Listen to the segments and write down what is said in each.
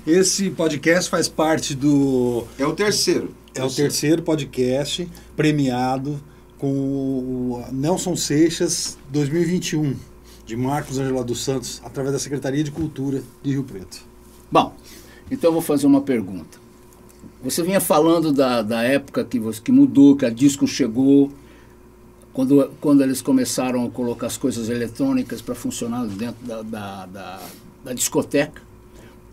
Esse podcast faz parte do... É o terceiro. É o terceiro podcast premiado com o Nelson Seixas 2021, de Marcos Angela dos Santos, através da Secretaria de Cultura de Rio Preto. Bom, então eu vou fazer uma pergunta. Você vinha falando da época que mudou, que a disco chegou, quando eles começaram a colocar as coisas eletrônicas para funcionar dentro da discoteca.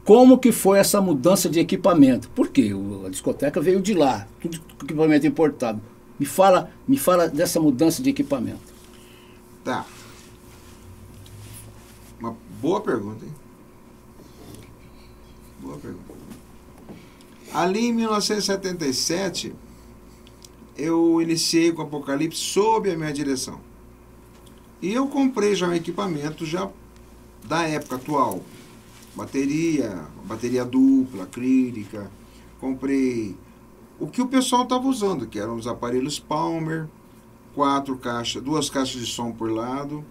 Como que foi essa mudança de equipamento? Por quê? A discoteca veio de lá, tudo equipamento importado. Me fala dessa mudança de equipamento. Tá. Uma boa pergunta, hein? Boa pergunta. Ali em 1977, eu iniciei com o Apocalipse sob a minha direção. E eu comprei já um equipamento já da época atual. Bateria dupla, acrílica. Comprei o que o pessoal estava usando, que eram os aparelhos Palmer, 2 caixas de som por lado.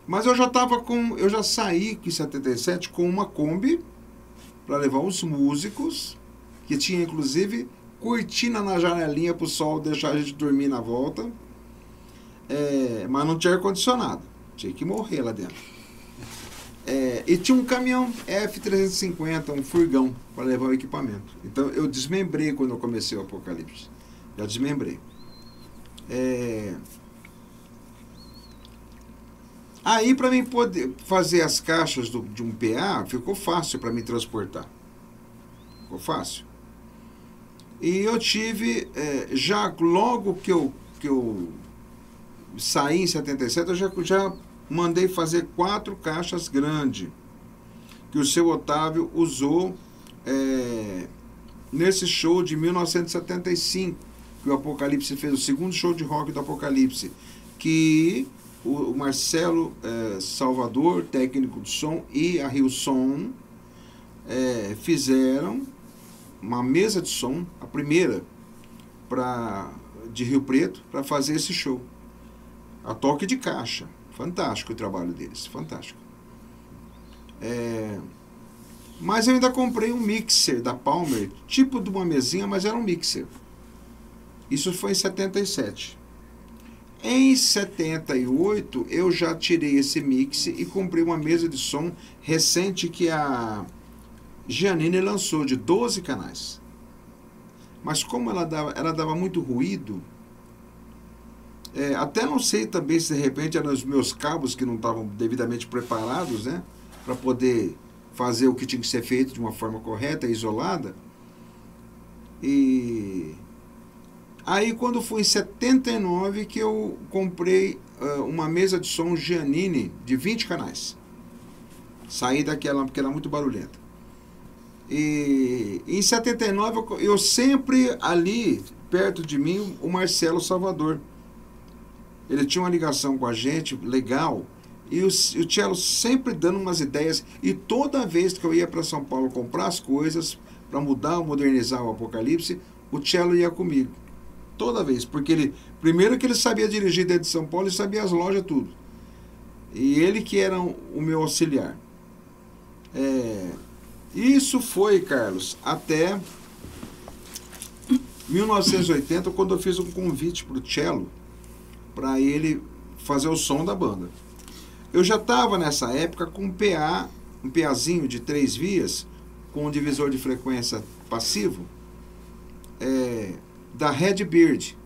Mas eu já saí em 77 com uma Kombi para levar os músicos, que tinha inclusive cortina na janelinha para o sol deixar a gente dormir na volta. Mas não tinha ar-condicionado, tinha que morrer lá dentro. E tinha um caminhão F350, um furgão, para levar o equipamento. Então eu desmembrei quando eu comecei o Apocalipse. Já desmembrei. Aí, para mim poder fazer as caixas de um PA, ficou fácil para me transportar. Ficou fácil. E eu tive, já logo que eu saí em 77, eu já mandei fazer 4 caixas grandes, que o seu Otávio usou nesse show de 1975, que o Apocalipse fez, o segundo show de rock do Apocalipse, que o Marcelo Salvador, técnico de som, e a Rio Som fizeram uma mesa de som, a primeira de Rio Preto, para fazer esse show. A toque de caixa. Fantástico o trabalho deles, fantástico. Mas eu ainda comprei um mixer da Palmer, tipo de uma mesinha, mas era um mixer. Isso foi em 77. Em 78, eu já tirei esse mixer e comprei uma mesa de som recente que a Giannini lançou, de 12 canais. Mas como ela dava muito ruído, até não sei também se de repente eram os meus cabos que não estavam devidamente preparados, né, para poder fazer o que tinha que ser feito de uma forma correta e isolada. E aí, quando foi em 79 que eu comprei uma mesa de som Giannini de 20 canais. Saí daquela, porque era muito barulhenta. E em 79, eu sempre ali, perto de mim, o Marcelo Salvador. Ele tinha uma ligação com a gente, legal, e o Cello sempre dando umas ideias, e toda vez que eu ia para São Paulo comprar as coisas, para modernizar o Apocalipse, o Cello ia comigo. Toda vez, porque primeiro que ele sabia dirigir dentro de São Paulo e sabia as lojas, tudo. E ele que era o meu auxiliar. Isso foi, Carlos, até 1980, quando eu fiz um convite para o Cello, para ele fazer o som da banda. Eu já estava nessa época com um PAzinho de 3 vias, com um divisor de frequência passivo, da Redbird,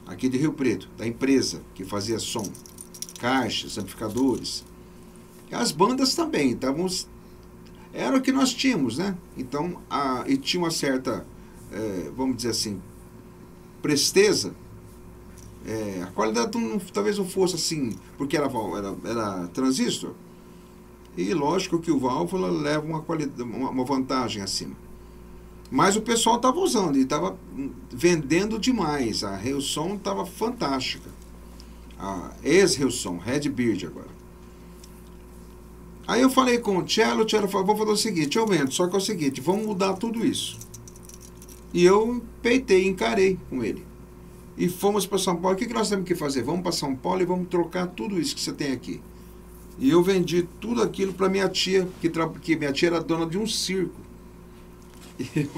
aqui de Rio Preto, da empresa que fazia som, caixas, amplificadores. E as bandas também, era o que nós tínhamos, né? Então, e tinha uma certa, vamos dizer assim, presteza. A qualidade talvez não fosse assim, porque era transistor. E lógico que o válvula leva uma vantagem acima. Mas o pessoal estava usando e estava vendendo demais. A Rio-Som estava fantástica. A ex-Rio-Som, Redbird agora. Aí eu falei com o Cello falou, vou fazer o seguinte, eu vendo, só que é o seguinte, vamos mudar tudo isso. E eu encarei com ele. E fomos para São Paulo. O que nós temos que fazer? Vamos para São Paulo e vamos trocar tudo isso que você tem aqui. E eu vendi tudo aquilo para minha tia, que minha tia era dona de um circo. E eu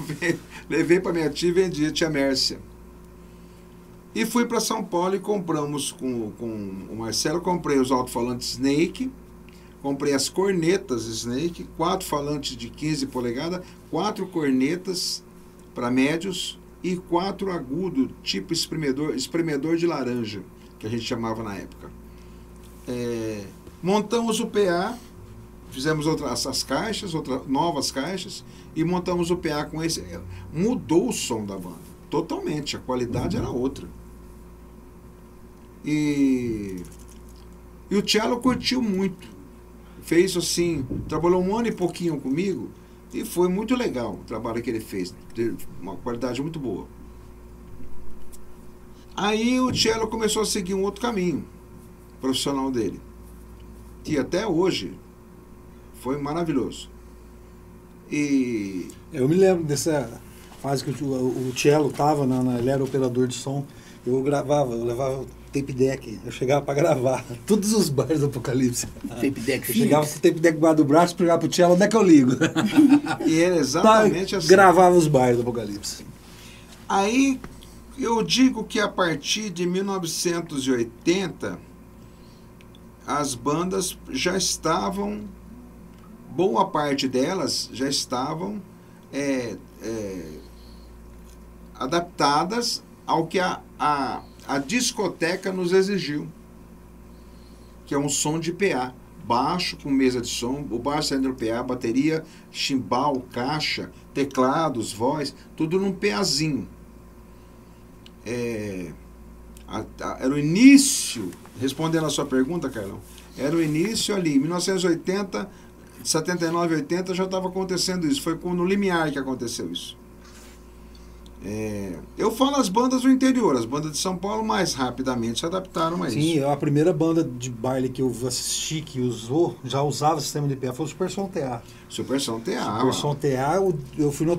levei para minha tia e vendi, a tia Mércia. E fui para São Paulo e compramos com o Marcelo, comprei os alto-falantes Snake, comprei as cornetas Snake, 4 falantes de 15 polegadas, 4 cornetas para médios e 4 agudos, tipo espremedor de laranja, que a gente chamava na época. Montamos o PA, fizemos as caixas, novas caixas, e montamos o PA com esse. Mudou o som da banda, totalmente, a qualidade era outra. E o cello curtiu muito. Fez assim, trabalhou 1 ano e pouquinho comigo, e foi muito legal o trabalho que ele fez, teve uma qualidade muito boa. Aí o cello começou a seguir um outro caminho profissional dele, que até hoje foi maravilhoso. E eu me lembro dessa fase que o cello estava, ele era operador de som, eu levava tape deck, eu chegava para gravar todos os bailes do Apocalipse. Tape deck, eu chegava com o tape deck debaixo do braço, pegava pro cello, onde é que eu ligo? E era exatamente assim. Gravava os bailes do Apocalipse. Aí eu digo que a partir de 1980 as bandas já estavam, boa parte delas já estavam adaptadas ao que a discoteca nos exigiu, que é um som de PA, baixo com mesa de som, o baixo saindo do PA, bateria, chimbal, caixa, teclados, voz, tudo num PAzinho. Era o início, respondendo a sua pergunta, Carlão, era o início ali, 1980, 79, 80 já estava acontecendo isso, foi no Limiar que aconteceu isso. Eu falo as bandas do interior, as bandas de São Paulo mais rapidamente se adaptaram a isso. Sim, a primeira banda de baile que eu assisti que já usava o sistema de PA foi o Super Som TA. Super Som TA. Super Som TA, eu fui no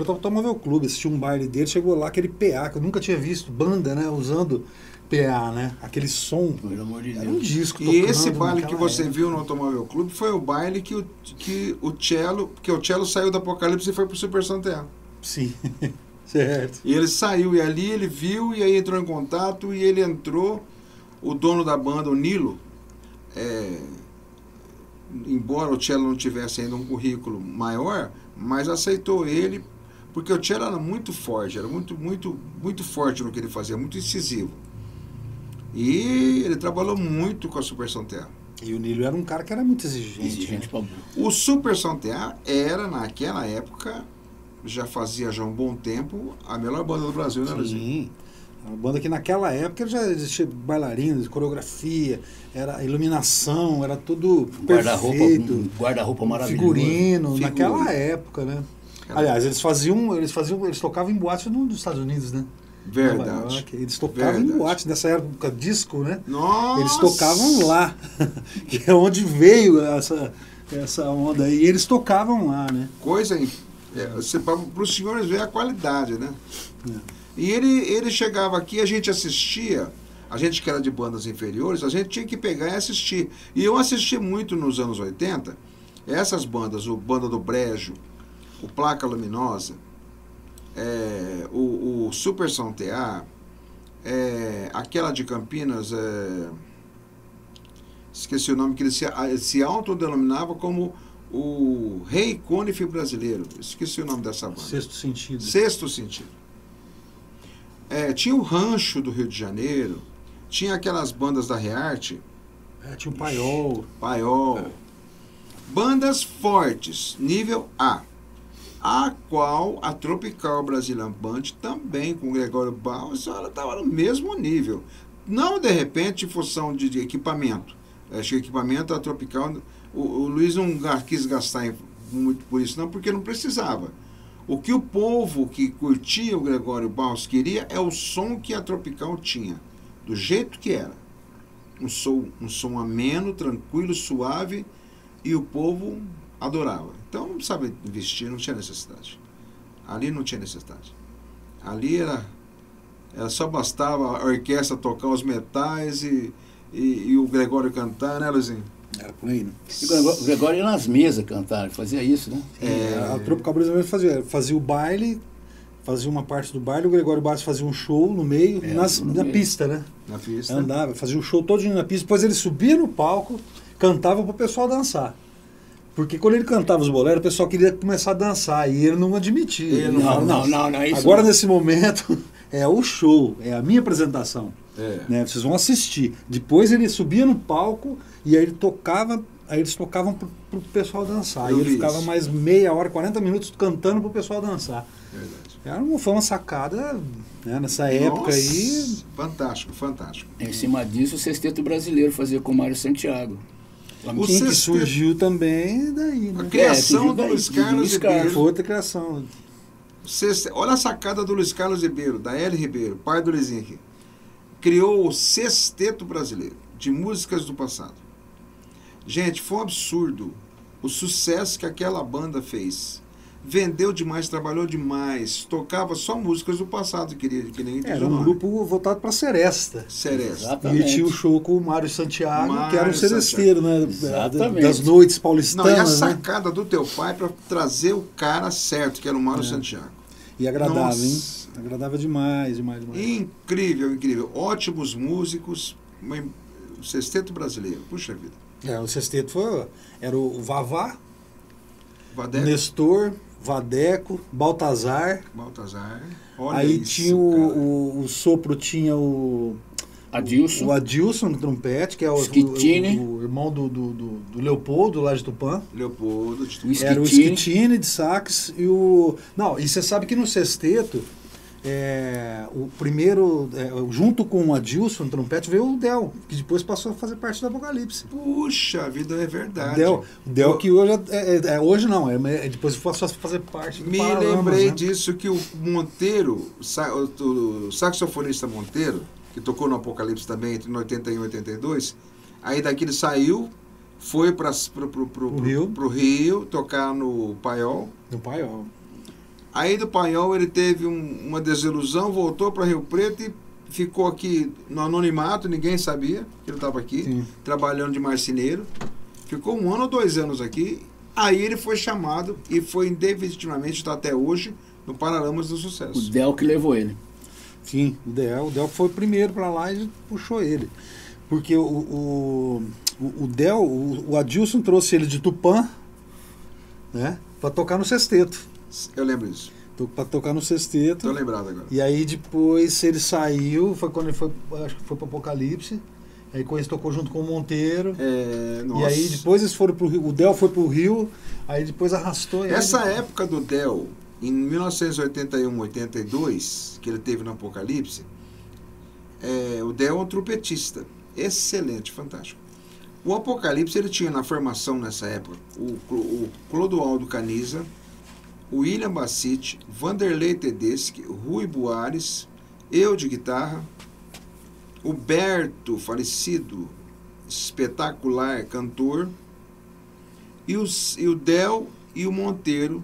Automóvel Clube, assisti um baile dele, chegou lá aquele PA, que eu nunca tinha visto, banda, né, usando PA, né, aquele som, pelo amor de Deus. Era um disco E tocando esse baile que você época. viu no Automóvel Clube foi o baile que o cello saiu do Apocalipse e foi pro Super Som TA. Sim. Certo. E ele saiu, e ali ele viu, e aí entrou em contato, e ele entrou, o dono da banda, o Nilo, embora o cello não tivesse ainda um currículo maior, mas aceitou ele, porque o cello era muito forte, era muito, muito, muito forte no que ele fazia, muito incisivo. E ele trabalhou muito com a Super Som TA. E o Nilo era um cara que era muito exigente. Né? O Super Som TA era, naquela época, já fazia um bom tempo, a melhor banda do Brasil, né, Luizinho? Sim. Uma banda que naquela época já existia bailarinos, coreografia, era iluminação, era tudo perfeito. Guarda-roupa maravilhoso. Figurino, naquela época, né? Aliás, eles tocavam em boates dos Estados Unidos, né? Verdade. Eles tocavam em boates nessa época, disco, né? Nossa! Eles tocavam lá, que é onde veio essa onda aí. E eles tocavam lá, né? Coisa para os senhores verem a qualidade, né? E ele chegava aqui, a gente assistia, a gente que era de bandas inferiores, a gente tinha que pegar e assistir. E eu assisti muito nos anos 80, essas bandas, o Banda do Brejo, o Placa Luminosa, o Super Som TA, aquela de Campinas, esqueci o nome, que ele se autodenominava como o Rei Conif brasileiro. Esqueci o nome dessa banda. Sexto Sentido. Sexto Sentido. Tinha o Rancho do Rio de Janeiro, tinha aquelas bandas da Rearte. Tinha o Paiol. Bandas fortes, nível A. A qual a Tropical Brazilian Band, também com o Gregório Barros, ela estava no mesmo nível. Não, de repente, em função de equipamento. Acho que equipamento, a Tropical... O Luiz não quis gastar muito por isso, não, porque não precisava. O que o povo que curtia o Gregório Barros queria é o som que a Tropical tinha, do jeito que era. Um som ameno, tranquilo, suave, e o povo adorava. Então não precisava investir, não tinha necessidade. Ali não tinha necessidade. Ali era só bastava a orquestra tocar os metais e o Gregório cantar, né, Luizinho? Era por aí, né? E o Gregório ia nas mesas cantar, fazia isso, né? A Tropical Brisa mesmo fazia o baile, fazia uma parte do baile, o Gregório Bassi fazia um show no meio, na pista, né? Na pista. Andava, fazia o show todinho na pista, depois ele subia no palco, cantava pro pessoal dançar. Porque quando ele cantava os boleros, o pessoal queria começar a dançar, e ele não admitia. Ele Não, falava, é isso. agora, nesse momento, é o show, é a minha apresentação. É. Né? Vocês vão assistir. Depois ele subia no palco e aí ele tocava, aí eles tocavam pro pessoal dançar. Eu E ele vi ficava isso. mais meia hora, 40 minutos cantando pro pessoal dançar. Verdade. Foi uma sacada, né, nessa época Nossa, aí. fantástico, fantástico. Em cima disso, o Sexteto Brasileiro fazia com o Mário Santiago. O Sim, que sexteto- surgiu também daí, A né? criação surgiu do daí, Luiz do Carlos Luiz Carlos. Ribeiro. Foi outra criação. Olha a sacada do Luiz Carlos Ribeiro, da L. Ribeiro, pai do Luiz Henrique. Criou o Sexteto Brasileiro, de músicas do passado. Gente, foi um absurdo o sucesso que aquela banda fez. Vendeu demais, trabalhou demais, tocava só músicas do passado, que nem Era um grupo voltado para Seresta. Seresta. Exatamente. E tinha o show com o Mário Santiago, que era um Mário seresteiro, né? Exatamente. Das noites Não, paulistanas, e a né? sacada do teu pai para trazer o cara certo, que era o Mário Santiago. E agradava, Nossa. hein? Agradava demais, demais, demais. Incrível, incrível. Ótimos músicos, o Sexteto Brasileiro, puxa vida. O sexteto era o Vavá, Vadeco, Nestor, Vadeco, Baltazar. Baltazar. Olha Aí isso, tinha cara. o sopro, tinha o Adilson no trompete, que é o Schettini. o irmão do Leopoldo, lá de Tupã. Leopoldo, de O Era o Schettini. Schettini de sax e o... Não, e você sabe que no sexteto, o primeiro, junto com o Adilson no trompete, veio o Del, que depois passou a fazer parte do Apocalipse. Puxa vida, é verdade. O Del que hoje hoje não, depois passou a fazer parte do Me Paralamas, lembrei né? disso que o Monteiro, o saxofonista Monteiro, que tocou no Apocalipse também entre 81 e 82, aí daqui ele saiu, foi para o Rio tocar no Paiol. No Paiol. Aí do Paiol ele teve uma desilusão, voltou para Rio Preto e ficou aqui no anonimato, ninguém sabia que ele estava aqui, Sim. trabalhando de marceneiro. Ficou 1 ano ou 2 anos aqui. Aí ele foi chamado e foi indefinitivamente, está até hoje, no Paralamas do O Sucesso. Del que levou ele. Sim, o Del foi o primeiro para lá e puxou ele. Porque o Del, o Adilson trouxe ele de Tupã, né, para tocar no sexteto. Eu lembro disso. Para tocar no sexteto. Estou lembrado agora. E aí depois ele saiu, foi quando ele foi, acho que foi para Apocalipse. Aí com ele tocou junto com o Monteiro. Nossa. E aí depois eles foram pro Rio, o Del foi pro Rio, aí depois arrastou ele. Essa época do Del, em 1981, 82, que ele teve no Apocalipse, o Del é um trompetista. Excelente, fantástico. O Apocalipse, ele tinha na formação nessa época o Clodoaldo Caniza, o William Bassiti, Vanderlei Tedeschi, Rui Buares, eu de guitarra, o Berto, falecido, espetacular cantor, e o Del e o Monteiro,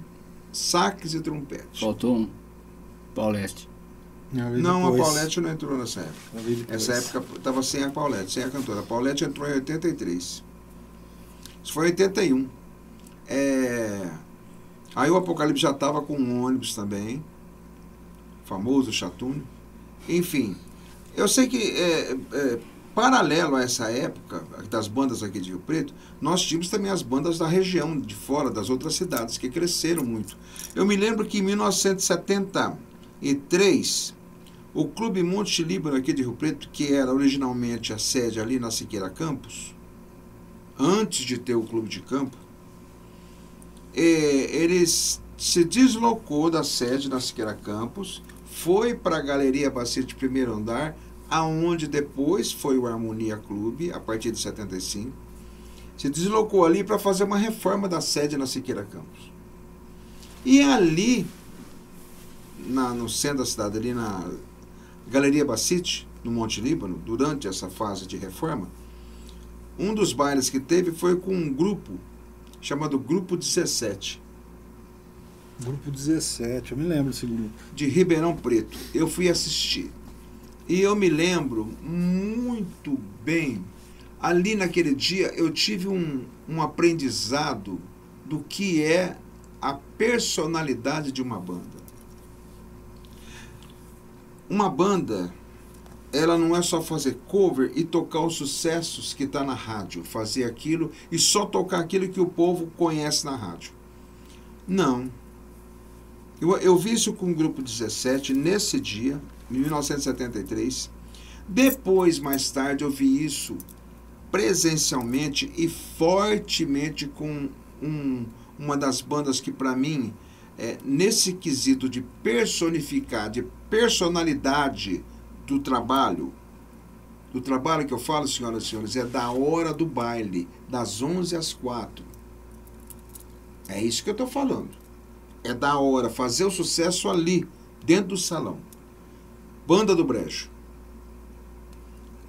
sax e trompete. Faltou um. Pauleste. Não, a Paulette não entrou nessa época. Depois. Essa época estava sem a Paulette, sem a cantora. A Paulette entrou em 83. Isso foi em 81. Aí o Apocalipse já estava com um ônibus também, famoso Chatune. Enfim, eu sei que paralelo a essa época das bandas aqui de Rio Preto, nós tínhamos também as bandas da região, de fora, das outras cidades, que cresceram muito. Eu me lembro que em 1973, o Clube Monte Líbano aqui de Rio Preto, que era originalmente a sede ali na Siqueira Campos, antes de ter o clube de campo, eles se deslocou da sede na Siqueira Campos, foi para a Galeria Bacete primeiro andar, aonde depois foi o Harmonia Clube, a partir de 75, se deslocou ali para fazer uma reforma da sede na Siqueira Campos. E ali, no centro da cidade, ali na Galeria Bacete, no Monte Líbano, durante essa fase de reforma, um dos bailes que teve foi com um grupo chamado Grupo 17. Grupo 17, eu me lembro desse grupo. De Ribeirão Preto. Eu fui assistir. E eu me lembro muito bem ali naquele dia eu tive um aprendizado do que é a personalidade de uma banda. Uma banda, ela não é só fazer cover e tocar os sucessos que está na rádio, fazer aquilo e só tocar aquilo que o povo conhece na rádio. Não. Eu vi isso com o Grupo 17 nesse dia, em 1973. Depois, mais tarde, eu vi isso presencialmente e fortemente com uma das bandas que, para mim, nesse quesito de personificar, de personalidade do trabalho que eu falo, senhoras e senhores, é da hora do baile, das 11 às 4. É isso que eu estou falando. É da hora fazer o sucesso ali, dentro do salão. Banda do Brejo.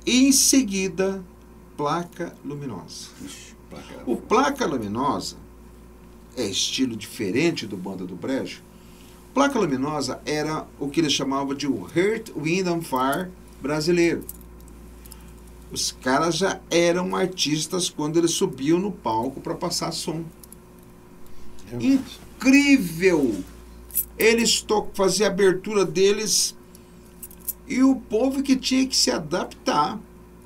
E em seguida, Placa Luminosa. O Placa Luminosa é estilo diferente do Banda do Brejo. Placa Luminosa era o que eles chamavam de o Earth, Wind and Fire brasileiro. Os caras já eram artistas quando eles subiam no palco para passar som. Incrível! Eles faziam a abertura deles e o povo que tinha que se adaptar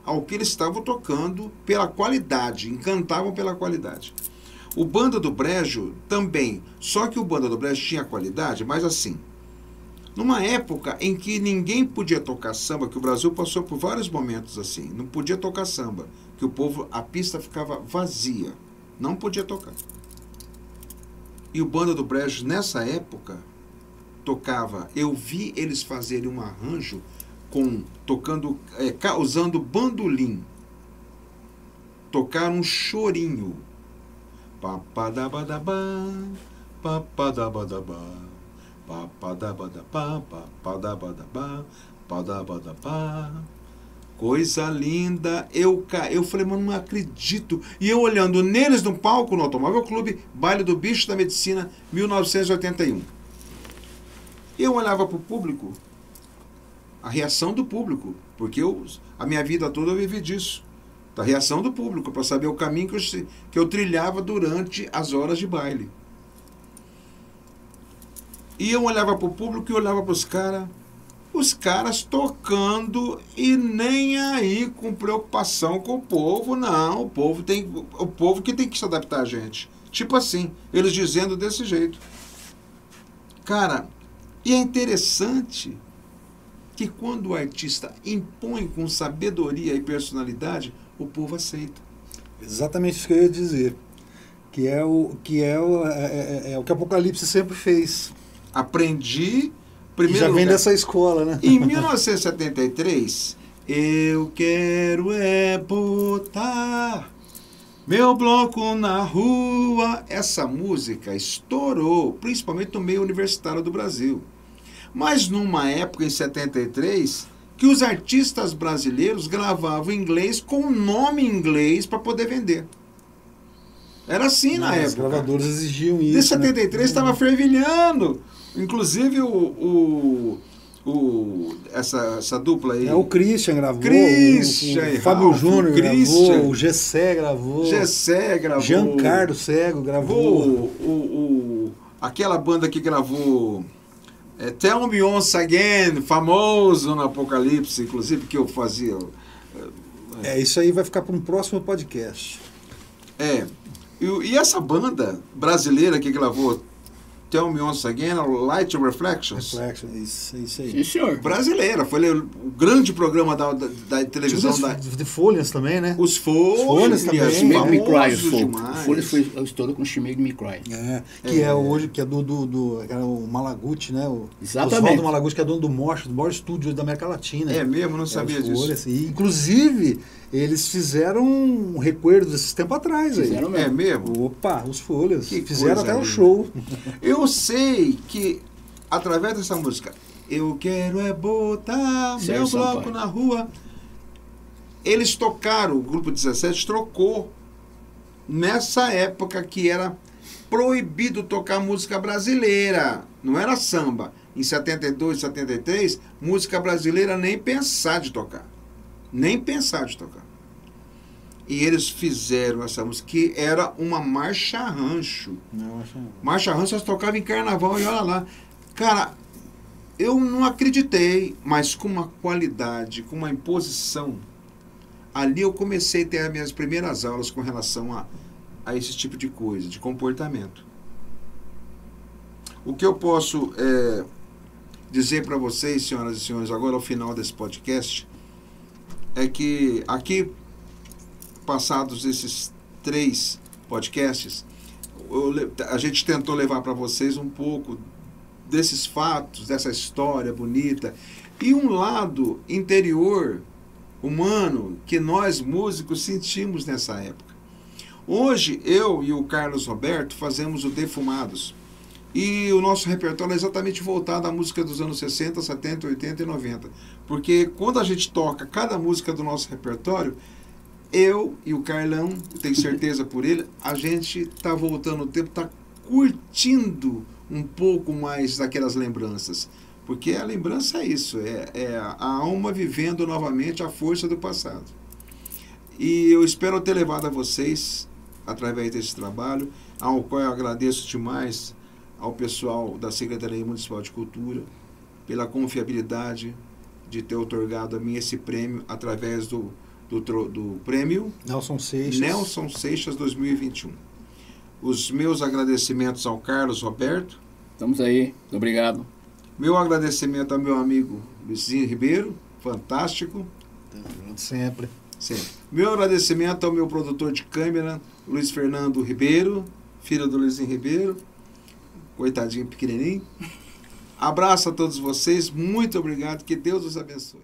ao que eles estavam tocando pela qualidade, encantavam pela qualidade. O Banda do Brejo também, só que o Banda do Brejo tinha qualidade, mas assim, numa época em que ninguém podia tocar samba, que o Brasil passou por vários momentos assim, não podia tocar samba, que o povo, a pista ficava vazia, não podia tocar. E o Banda do Brejo, nessa época, tocava, eu vi eles fazerem um arranjo usando bandolim, tocaram um chorinho, papadabadabá, papadabadabá, papadabadabá, papadabadabá, papadabadabá. Coisa linda. Eu falei, mano, não acredito. E eu olhando neles no palco, no Automóvel Clube, Baile do Bicho da Medicina, 1981. Eu olhava para o público, a reação do público, porque a minha vida toda eu vivi disso. Da reação do público, para saber o caminho que eu trilhava durante as horas de baile. E eu olhava para o público e olhava para os caras tocando e nem aí com preocupação com o povo. Não, o povo que tem que se adaptar a gente. Tipo assim, eles dizendo desse jeito. Cara, e é interessante que quando o artista impõe com sabedoria e personalidade, o povo aceita. Exatamente isso que eu ia dizer. Que é o que Apocalipse sempre fez. Aprendi, primeiro já vem lugar, dessa escola, né? Em 1973, eu quero botar meu bloco na rua. Essa música estourou, principalmente no meio universitário do Brasil. Mas numa época, em 73, que os artistas brasileiros gravavam em inglês com nome em inglês para poder vender. Era assim na época. Os gravadores exigiam isso. Em 73 estava fervilhando. Inclusive essa dupla aí. O Christian gravou. Christian, o Fábio Júnior gravou. O Gessé gravou. Giancarlo Cego gravou. Aquela banda que gravou Tell Me Once Again, famoso no Apocalipse, inclusive, que eu fazia. Isso aí vai ficar para um próximo podcast. E essa banda brasileira que gravou Tell Me Once Again, Light Reflections. Isso aí. Sim, senhor. Brasileira. Foi o grande programa da televisão. De Folhas também, né? Os Folhas também. Make Me Cry. Folhas foi a história com o Make Me Cry. Hoje, que é o Malaguti, né? Exatamente. Oswaldo Malaguti, que é dono do maior estúdio da América Latina. É mesmo? Não sabia disso. Folhas. E, inclusive, eles fizeram um recuerdo desses tempos atrás. Fizeram mesmo. É mesmo? Opa, os Folhas. Que fizeram até um linda. show. Eu sei que, através dessa música, eu quero botar meu bloco na rua, eles tocaram, o Grupo 17 trocou, nessa época que era proibido tocar música brasileira, não era samba. Em 72, 73, música brasileira nem pensar de tocar. Nem pensar de tocar. E eles fizeram essa música, que era uma marcha rancho. Marcha rancho, elas tocavam em carnaval e olha lá. Cara, eu não acreditei, mas com uma qualidade, com uma imposição. Ali eu comecei a ter as minhas primeiras aulas com relação a esse tipo de coisa, de comportamento. O que eu posso dizer para vocês, senhoras e senhores, agora ao final desse podcast, é que aqui, passados esses 3 podcasts, a gente tentou levar para vocês um pouco desses fatos, dessa história bonita, e um lado interior, humano, que nós músicos sentimos nessa época. Hoje, eu e o Carlos Roberto fazemos o Defumados, e o nosso repertório é exatamente voltado à música dos anos 60, 70, 80 e 90. Porque quando a gente toca cada música do nosso repertório, eu e o Carlão, eu tenho certeza por ele, a gente está voltando o tempo, está curtindo um pouco mais daquelas lembranças. Porque a lembrança é isso, é a alma vivendo novamente a força do passado. E eu espero ter levado a vocês, através desse trabalho, ao qual eu agradeço demais ao pessoal da Secretaria Municipal de Cultura pela confiabilidade de ter otorgado a mim esse prêmio através do prêmio Nelson Seixas 2021. Os meus agradecimentos ao Carlos Roberto. Estamos aí, muito obrigado. Meu agradecimento ao meu amigo Luizinho Ribeiro, fantástico. Sempre. Meu agradecimento ao meu produtor de câmera, Luiz Fernando Ribeiro, filho do Luizinho Ribeiro. Coitadinho pequenininho. Abraço a todos vocês, muito obrigado, que Deus os abençoe.